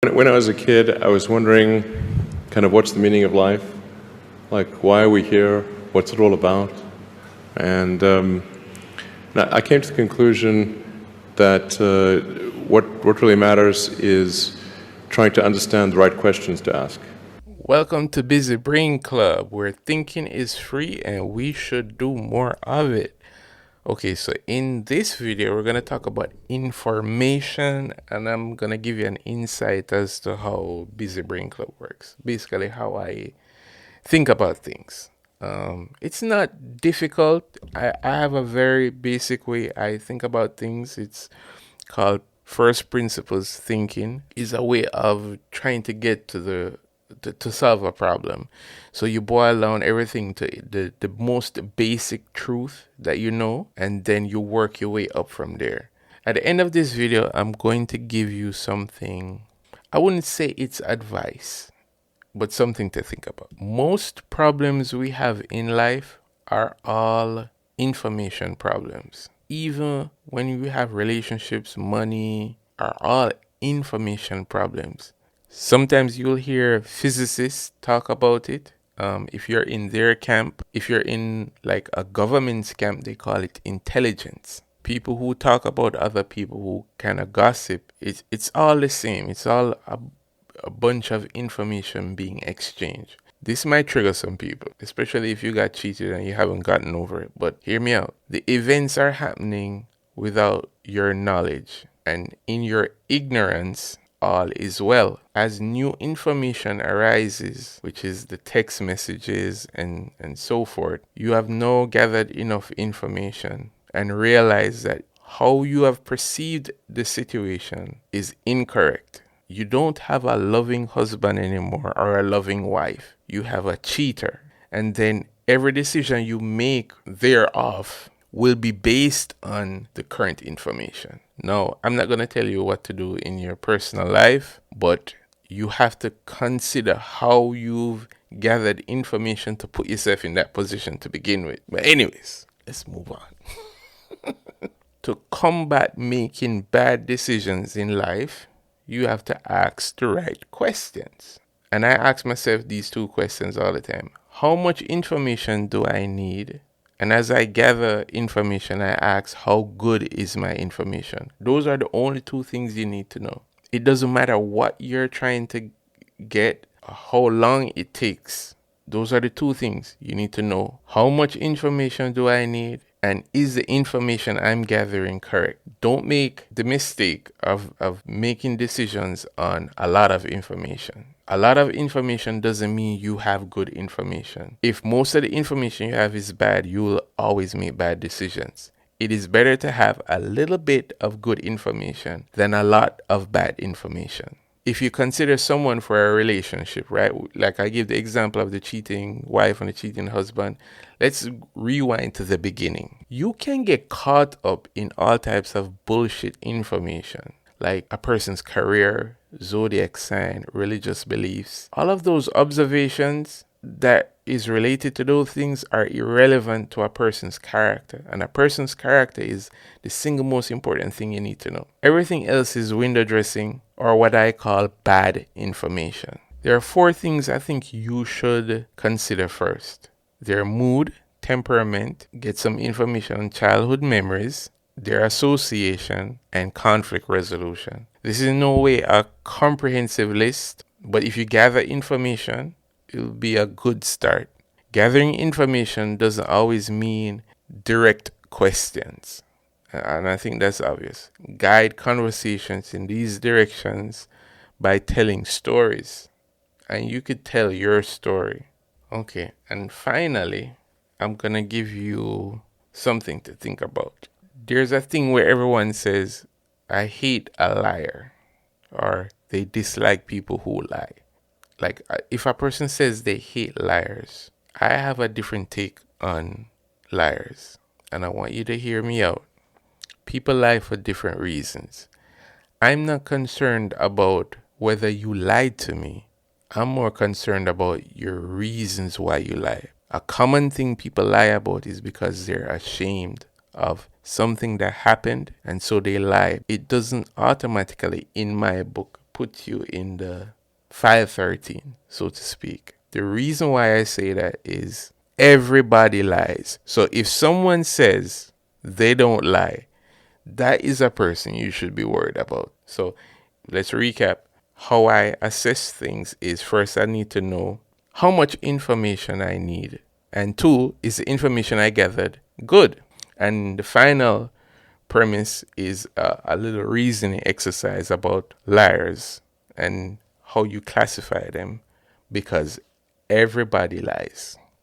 When I was a kid, I was wondering kind of what's the meaning of life? Like, why are we here? What's it all about? And I came to the conclusion that what really matters is trying to understand the right questions to ask. Welcome to Busy Brain Club, where thinking is free and we should do more of it. Okay, so in this video, we're going to talk about information, and I'm going to give you an insight as to how Busy Brain Club works. Basically, how I think about things. It's not difficult. I have a very basic way I think about things. It's called first principles thinking. Is a way of trying to get to to solve a problem. So you boil down everything to the most basic truth that you know, and then you work your way up from there. At the end of this video, I'm going to give you something. I wouldn't say it's advice, but something to think about. Most problems we have in life are all information problems. Even when we have relationships, money are all information problems. Sometimes you'll hear physicists talk about it. If you're in their camp, if you're in like a government's camp, they call it intelligence. People who talk about other people, who kind of gossip, it's all the same. It's all a bunch of information being exchanged. This might trigger some people, especially if you got cheated and you haven't gotten over it. But hear me out. The events are happening without your knowledge, and in your ignorance, all is well. As new information arises, which is the text messages and so forth, you have now gathered enough information and realize that how you have perceived the situation is incorrect. You don't have a loving husband anymore or a loving wife. You have a cheater. And then every decision you make thereof will be based on the current information. Now, I'm not going to tell you what to do in your personal life, but you have to consider how you've gathered information to put yourself in that position to begin with. But anyways, let's move on. To combat making bad decisions in life, you have to ask the right questions. And I ask myself these two questions all the time. How much information do I need? And as I gather information, I ask, how good is my information? Those are the only two things you need to know. It doesn't matter what you're trying to get, or how long it takes. Those are the two things you need to know. How much information do I need? And is the information I'm gathering correct? Don't make the mistake of making decisions on a lot of information. A lot of information doesn't mean you have good information. If most of the information you have is bad, you will always make bad decisions. It is better to have a little bit of good information than a lot of bad information. If you consider someone for a relationship, right? Like I give the example of the cheating wife and the cheating husband. Let's rewind to the beginning. You can get caught up in all types of bullshit information, like a person's career, zodiac sign, religious beliefs. All of those observations that is related to those things are irrelevant to a person's character. And a person's character is the single most important thing you need to know. Everything else is window dressing, or what I call bad information. There are four things I think you should consider first. Their mood, temperament, get some information on childhood memories, their association, and conflict resolution. This is in no way a comprehensive list, but if you gather information, it'll be a good start. Gathering information doesn't always mean direct questions, and I think that's obvious. Guide conversations in these directions by telling stories, and you could tell your story. Okay, and finally, I'm gonna give you something to think about. There's a thing where everyone says, I hate a liar, or they dislike people who lie. Like, if a person says they hate liars, I have a different take on liars, and I want you to hear me out. People lie for different reasons. I'm not concerned about whether you lied to me. I'm more concerned about your reasons why you lie. A common thing people lie about is because they're ashamed of something that happened, and so they lie. It doesn't automatically, in my book, put you in the 513, so to speak. The reason why I say that is everybody lies. So if someone says they don't lie, that is a person you should be worried about. So let's recap. How I assess things is, first I need to know how much information I need. And two, is the information I gathered good? And the final premise is a little reasoning exercise about liars and how you classify them, because everybody lies.